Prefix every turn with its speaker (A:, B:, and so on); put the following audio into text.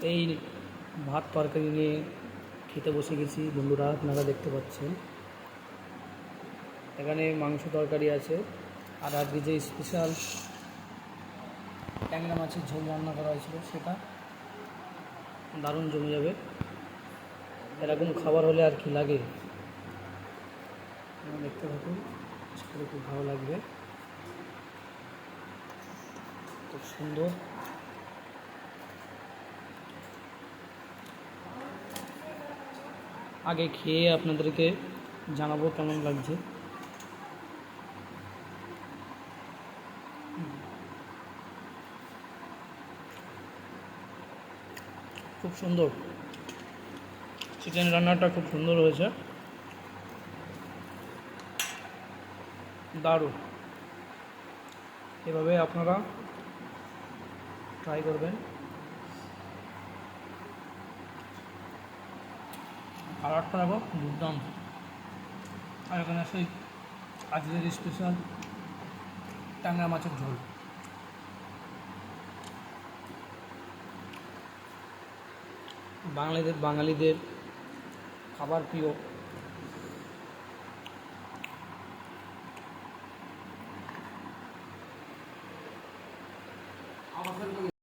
A: এই ভাত তরকারি নিয়ে খেতে বসে গেছি বন্ধুরা, আপনারা দেখতে পাচ্ছেন। এখানে মাংস তরকারি আছে, আর আজকে যে স্পেশাল ট্যাংরা মাছের ঝোল রান্না করা হয়েছিল সেটা দারুণ জমে যাবে। এরকম খাবার হলে আর কি লাগে। দেখতে থাকুন, সেটা খুব ভালো লাগবে। খুব সুন্দর। আগে খেয়ে আপনাদেরকে জানাবো কেমন লাগছে। খুব সুন্দর, চিকেন রান্নাটা খুব সুন্দর হয়েছে, দারুণ। এভাবে আপনারা ট্রাই করবেন। কালারটা দেখো দুর্দান্ত। আর এখানে সেই আজকের স্পেশাল ট্যাংরা মাছের ঝোল। বাঙালিদের খাবার প্রিয়